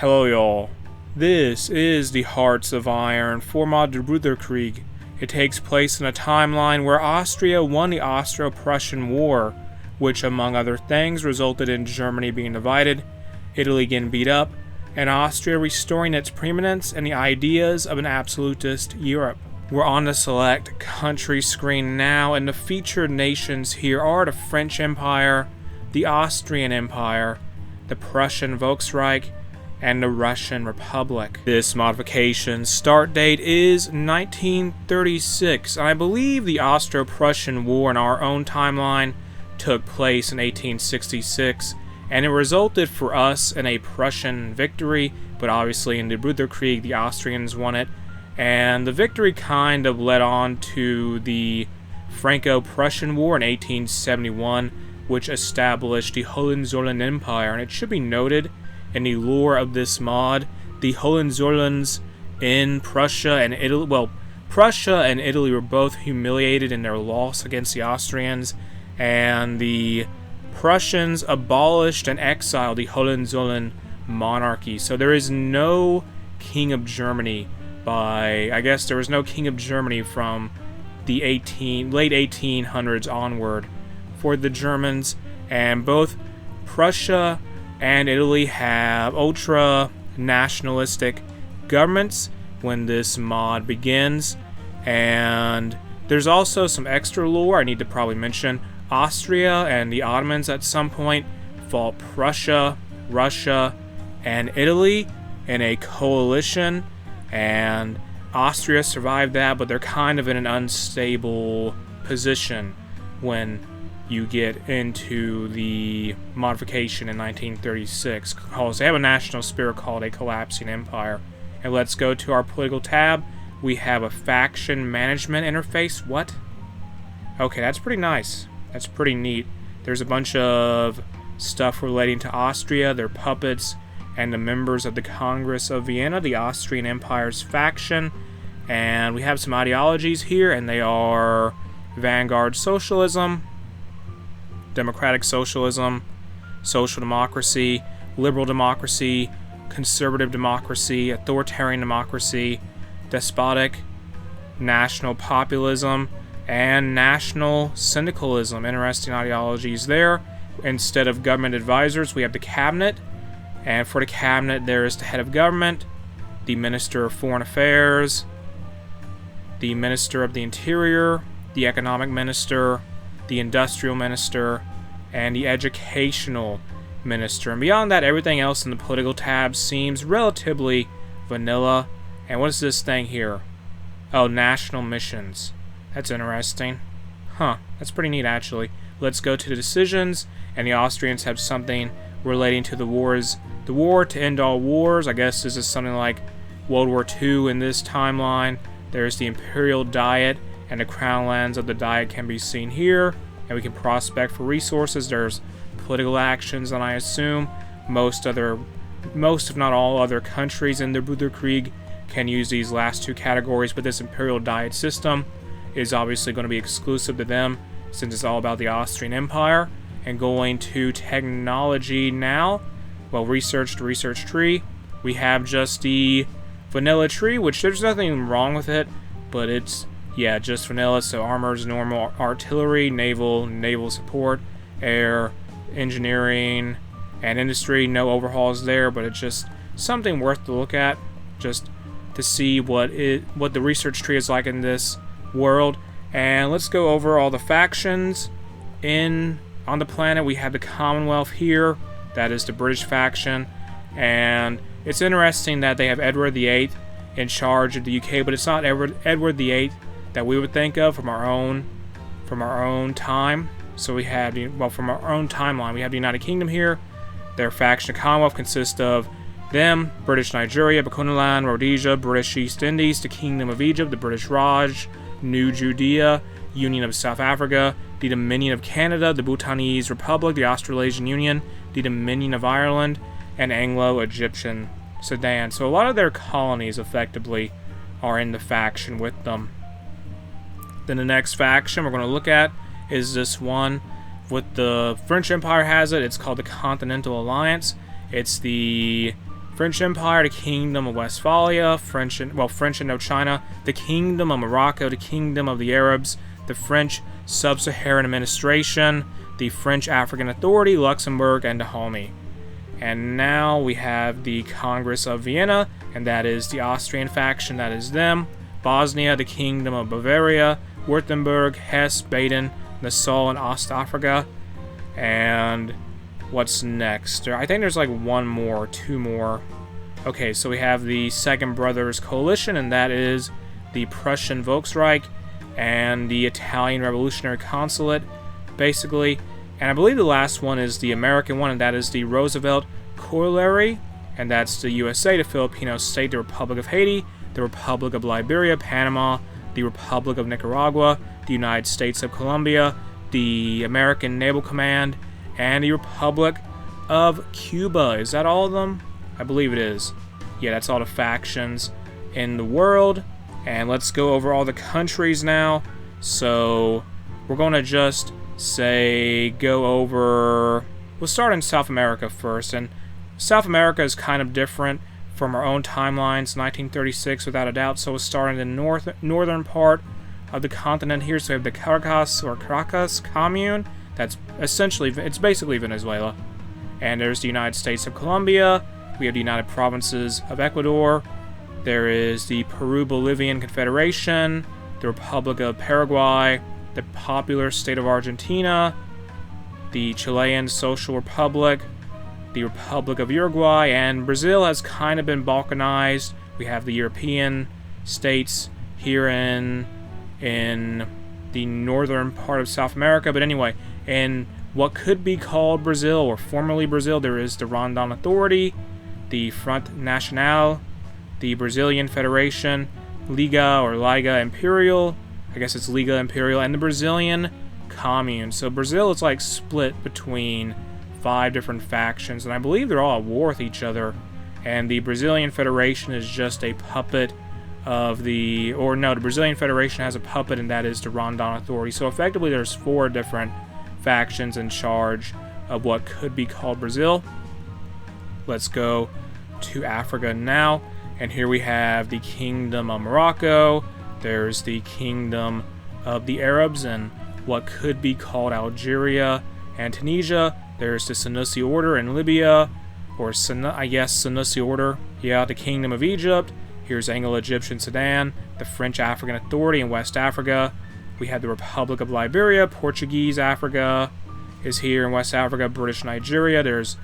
Hello y'all, this is the Hearts of Iron 4 mod Bruderkrieg. It takes place in a timeline where Austria won the Austro-Prussian War, which among other things resulted in Germany being divided, Italy getting beat up, and Austria restoring its preeminence and the ideas of an absolutist Europe. We're on the select country screen now, and the featured nations here are the French Empire, the Austrian Empire, the Prussian Volksreich, and the Russian Republic. This modification's start date is 1936, and I believe the Austro-Prussian War in our own timeline took place in 1866, and it resulted for us in a Prussian victory, but obviously in the Bruderkrieg the Austrians won it, and the victory kind of led on to the Franco-Prussian War in 1871, which established the Hohenzollern Empire. And it should be noted in the lore of this mod, the Hohenzollerns in Prussia and Italy, well, Prussia and Italy were both humiliated in their loss against the Austrians, and the Prussians abolished and exiled the Hohenzollern monarchy. So there is no king of Germany there was no king of Germany from the late 1800s onward for the Germans, and both Prussia and Italy have ultra-nationalistic governments when this mod begins. And there's also some extra lore I need to probably mention. Austria and the Ottomans at some point fought Prussia, Russia, and Italy in a coalition, and Austria survived that, but they're kind of in an unstable position when you get into the modification in 1936, because they have a national spirit called a collapsing empire. And let's go to our political tab. We have a faction management interface. What? Okay, that's pretty nice. That's pretty neat. There's a bunch of stuff relating to Austria, their puppets, and the members of the Congress of Vienna, the Austrian Empire's faction. And we have some ideologies here, and they are vanguard socialism, democratic socialism, social democracy, liberal democracy, conservative democracy, authoritarian democracy, despotic, national populism, and national syndicalism. Interesting ideologies there. Instead of government advisors, we have the cabinet, and for the cabinet there is the head of government, the Minister of Foreign Affairs, the Minister of the Interior, the Economic Minister, the Industrial Minister, and the Educational Minister. And beyond that, everything else in the political tab seems relatively vanilla. And what is this thing here? Oh, national missions. That's interesting. Huh, that's pretty neat actually. Let's go to the decisions, and the Austrians have something relating to the wars. The war to end all wars. I guess this is something like World War II in this timeline. There's the Imperial Diet, and the crown lands of the Diet can be seen here, and we can prospect for resources. There's political actions, and I assume most if not all other countries in the Bruderkrieg can use these last two categories, but this Imperial Diet system is obviously going to be exclusive to them since it's all about the Austrian Empire. And going to technology now, well, research to research tree, we have just the vanilla tree, which there's nothing wrong with it, but it's, yeah, just vanilla. So armors, normal, artillery, naval support, air, engineering, and industry. No overhauls there, but it's just something worth to look at, just to see what the research tree is like in this world. And let's go over all the factions on the planet. We have the Commonwealth here. That is the British faction, and it's interesting that they have Edward VIII in charge of the UK, but it's not Edward VIII that we would think of from our own time. So we have from our own timeline, we have the United Kingdom here. Their faction, the Commonwealth, consists of them, British Nigeria, Bechuanaland, Rhodesia, British East Indies, the Kingdom of Egypt, the British Raj, New Judea, Union of South Africa, the Dominion of Canada, the Bhutanese Republic, the Australasian Union, the Dominion of Ireland, and Anglo-Egyptian Sudan. So a lot of their colonies effectively are in the faction with them. Then the next faction we're going to look at is this one with the French Empire has it. It's called the Continental Alliance. It's the French Empire, the Kingdom of Westphalia, French Indochina, the Kingdom of Morocco, the Kingdom of the Arabs, the French Sub-Saharan Administration, the French African Authority, Luxembourg, and Dahomey. And now we have the Congress of Vienna, and that is the Austrian faction, that is them. Bosnia, the Kingdom of Bavaria, Württemberg, Hesse, Baden, Nassau, and Ostafrika. And what's next? I think there's like one more, two more. Okay, so we have the Second Brothers Coalition, and that is the Prussian Volksreich and the Italian Revolutionary Consulate, basically. And I believe the last one is the American one, and that is the Roosevelt Corollary, and that's the USA, the Filipino state, the Republic of Haiti, the Republic of Liberia, Panama, the Republic of Nicaragua, the United States of Colombia, the American Naval Command, and the Republic of Cuba. Is that all of them? I believe it is. Yeah, that's all the factions in the world. And let's go over all the countries now. So we're going to just go over... We'll start in South America first. And South America is kind of different from our own timelines, 1936 without a doubt. So we'll start in the northern part of the continent here. So we have the Caracas Commune. That's essentially, it's basically Venezuela. And there's the United States of Colombia. We have the United Provinces of Ecuador. There is the Peru-Bolivian Confederation, the Republic of Paraguay, the Popular State of Argentina, the Chilean Social Republic, the Republic of Uruguay, and Brazil has kind of been balkanized. We have the European states here in the northern part of South America. But anyway, in what could be called Brazil, or formerly Brazil, there is the Rondon Authority, the Front Nacional, the Brazilian Federation, Liga Imperial, I guess it's Liga Imperial, and the Brazilian Commune. So Brazil is like split between 5 different factions, and I believe they're all at war with each other. And the Brazilian Federation is just a puppet of the Brazilian Federation has a puppet, and that is the Rondon Authority. So effectively there's 4 different factions in charge of what could be called Brazil. Let's go to Africa now, and here we have the Kingdom of Morocco. There's the Kingdom of the Arabs and what could be called Algeria and Tunisia. There's the Senussi Order in Libya, or Senussi Order. Yeah, the Kingdom of Egypt. Here's Anglo-Egyptian Sudan, the French African Authority in West Africa. We have the Republic of Liberia, Portuguese Africa is here in West Africa, British Nigeria. There's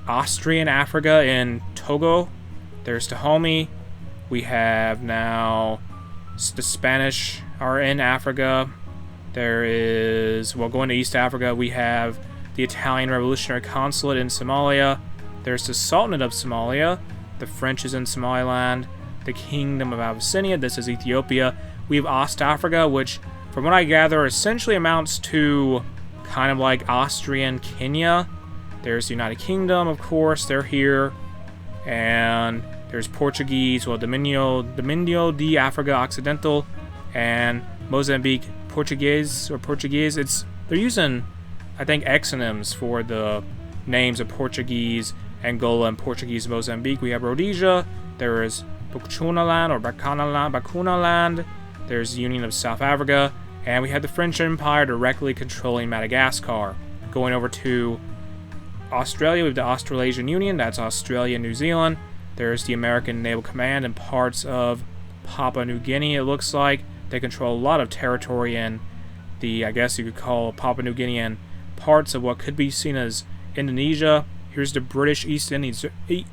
Austrian Africa in Togo. There's Dahomey. We have now the Spanish are in Africa. There is, going to East Africa, we have the Italian Revolutionary Consulate in Somalia. There's the Sultanate of Somalia. The French is in Somaliland. The Kingdom of Abyssinia, this is Ethiopia. We have Ostafrika, which, from what I gather, essentially amounts to kind of like Austrian Kenya. There's the United Kingdom, of course, they're here. And there's Portuguese, Dominio de Africa Occidental, and Mozambique Portuguese. They're using, I think, exonyms for the names of Portuguese Angola and Portuguese Mozambique. We have Rhodesia. There is Bakunaland. There's Union of South Africa, and we have the French Empire directly controlling Madagascar. Going over to Australia, we have the Australasian Union. That's Australia and New Zealand. There's the American Naval Command and parts of Papua New Guinea, it looks like. They control a lot of territory in the, I guess you could call Papua New Guinea, and parts of what could be seen as Indonesia. Here's the British East Indies.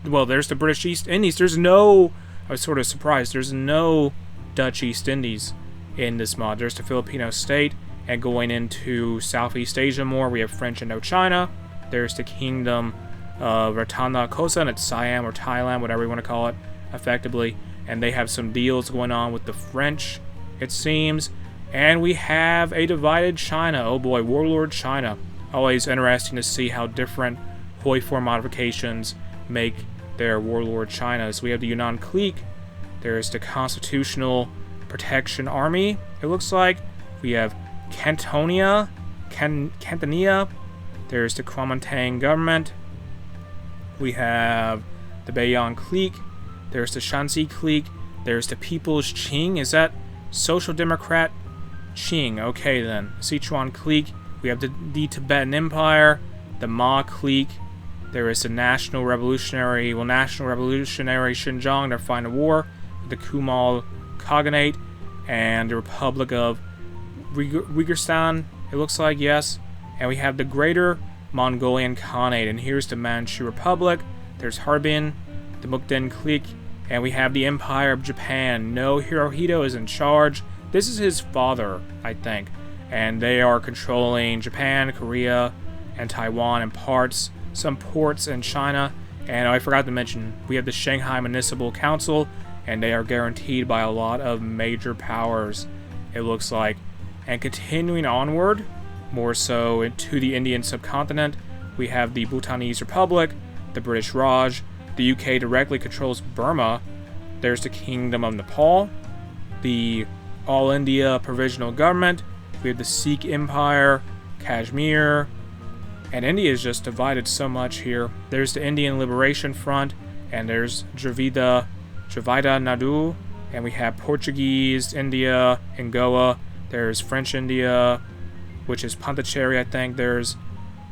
Well, there's the British East Indies. I was sort of surprised. There's no Dutch East Indies in this mod. There's the Filipino state, and going into Southeast Asia more, we have French Indochina. There's the Kingdom of Ratana Kosa, and it's Siam or Thailand, whatever you want to call it, effectively. And they have some deals going on with the French, it seems. And we have a divided China. Oh boy, Warlord China. Always interesting to see how different HOI4 modifications make their Warlord China. So we have the Yunnan Clique. There's the Constitutional Protection Army, it looks like. We have Cantonia. There's the Kuomintang government. We have the Bayan clique. There's the Shanxi clique. There's the People's Qing. Is that Social Democrat Qing? Okay then. Sichuan clique. We have the Tibetan Empire, the Ma clique. There is the National Revolutionary Xinjiang. They're fighting a war with the Kumal Khaganate and the Republic of Uyghurstan. It looks like, yes. And we have the Greater Mongolian Khanate. And here's the Manchu Republic. There's Harbin, the Mukden clique. And we have the Empire of Japan. No, Hirohito is in charge. This is his father, I think. And they are controlling Japan, Korea, and Taiwan, and some ports in China. And I forgot to mention, we have the Shanghai Municipal Council, and they are guaranteed by a lot of major powers, it looks like. And continuing onward, more so to the Indian subcontinent, we have the Bhutanese Republic, the British Raj, the UK directly controls Burma, there's the Kingdom of Nepal, the All India Provisional Government, we have the Sikh Empire, Kashmir, and India is just divided so much here. There's the Indian Liberation Front, and there's Dravida Nadu, and we have Portuguese India and Goa. There's French India, which is Pondicherry, I think. There's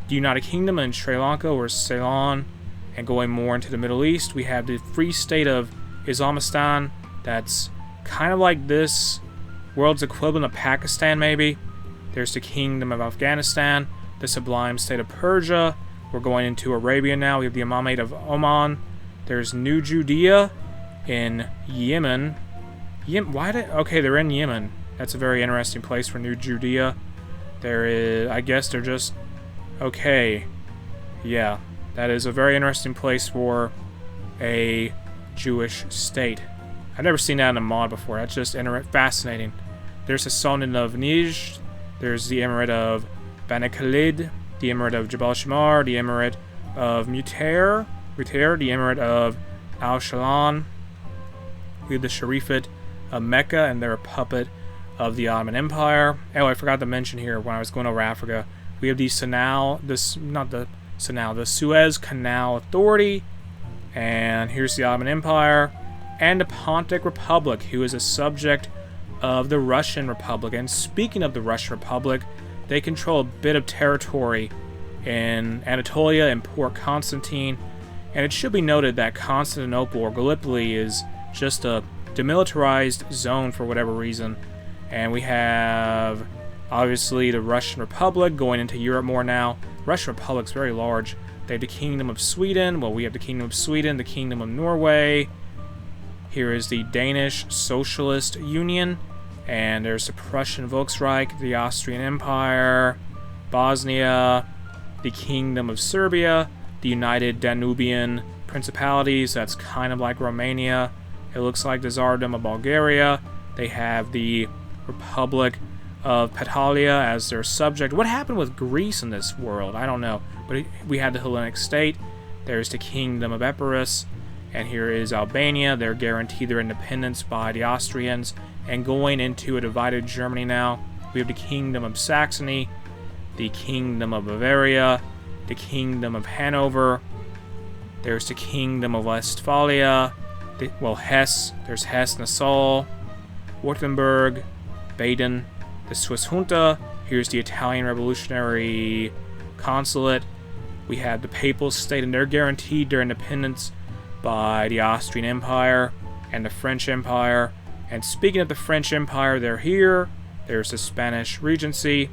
the United Kingdom in Sri Lanka, or Ceylon. And going more into the Middle East, we have the Free State of Islamistan. That's kind of like this world's equivalent of Pakistan, maybe. There's the Kingdom of Afghanistan, the Sublime State of Persia. We're going into Arabia now. We have the Imamate of Oman. There's New Judea in Yemen. Okay, they're in Yemen. That's a very interesting place for New Judea. I guess they're just, okay. Yeah, that is a very interesting place for a Jewish state. I've never seen that in a mod before. That's just fascinating. There's the Sultan of Nijd. There's the Emirate of Bani Khalid, the Emirate of Jabal Shamar, the Emirate of Mutair, the Emirate of Al Shalan. We have the Sharifate of Mecca, and they're a puppet of the Ottoman Empire. Oh, I forgot to mention here when I was going over Africa, we have the the Suez Canal Authority, and here's the Ottoman Empire, and the Pontic Republic, who is a subject of the Russian Republic. And speaking of the Russian Republic, they control a bit of territory in Anatolia and Port Constantine, and it should be noted that Constantinople, or Gallipoli, is just a demilitarized zone for whatever reason. And we have, obviously, the Russian Republic going into Europe more now. Russian Republic's very large. They have the Kingdom of Sweden. Well, we have the Kingdom of Sweden, the Kingdom of Norway. Here is the Danish Socialist Union. And there's the Prussian Volksreich, the Austrian Empire, Bosnia, the Kingdom of Serbia, the United Danubian Principalities. That's kind of like Romania. It looks like the Tsardom of Bulgaria. They have the Republic of Patalia as their subject. What happened with Greece in this world? I don't know. But we had the Hellenic state. There's the Kingdom of Epirus. And here is Albania. They're guaranteed their independence by the Austrians. And going into a divided Germany now, we have the Kingdom of Saxony, the Kingdom of Bavaria, the Kingdom of Hanover. There's the Kingdom of Westphalia. Hesse. There's Hesse, Nassau, Württemberg, Baden, the Swiss Junta. Here's the Italian Revolutionary Consulate. We have the Papal State, and they're guaranteed their independence by the Austrian Empire and the French Empire. And speaking of the French Empire, they're here. There's the Spanish Regency,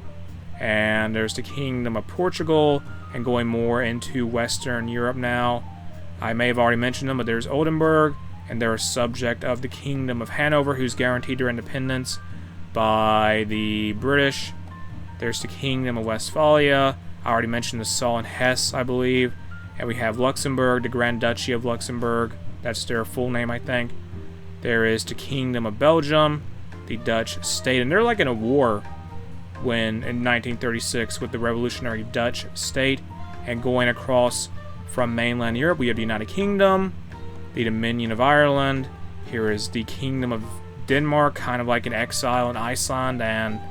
and there's the Kingdom of Portugal, and going more into Western Europe now. I may have already mentioned them, but there's Oldenburg, and they're a subject of the Kingdom of Hanover, who's guaranteed their independence by the British. There's the Kingdom of Westphalia. I already mentioned the Saul and Hesse, I believe. And we have Luxembourg, the Grand Duchy of Luxembourg. That's their full name, I think. There is the Kingdom of Belgium, the Dutch state. And they're like in a war in 1936 with the revolutionary Dutch state. And going across from mainland Europe, we have the United Kingdom, the Dominion of Ireland. Here is the Kingdom of Denmark, kind of like an exile in Iceland. And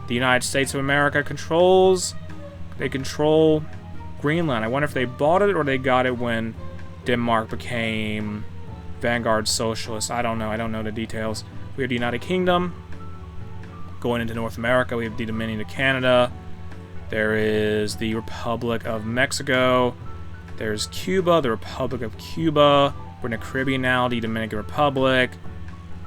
the United States of America control Greenland. I wonder if they bought it or they got it when Denmark became Vanguard Socialist. I don't know the details. We have the United Kingdom. Going into North America, we have the Dominion of Canada. There is the Republic of Mexico. There's Cuba, the Republic of Cuba. We're in the Caribbean now, the Dominican Republic.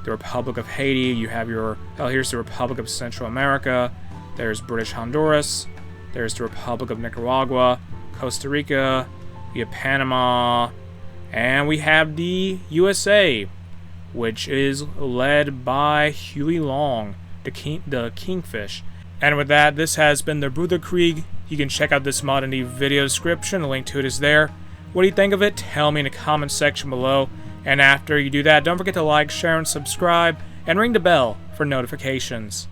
The Republic of Haiti. You have your... Oh, here's the Republic of Central America. There's British Honduras. There's the Republic of Nicaragua. Costa Rica. We have Panama. And we have the USA, which is led by Huey Long, the Kingfish. And with that, this has been the Bruderkrieg. You can check out this mod in the video description. The link to it is there. What do you think of it? Tell me in the comment section below. And after you do that, don't forget to like, share, and subscribe, and ring the bell for notifications.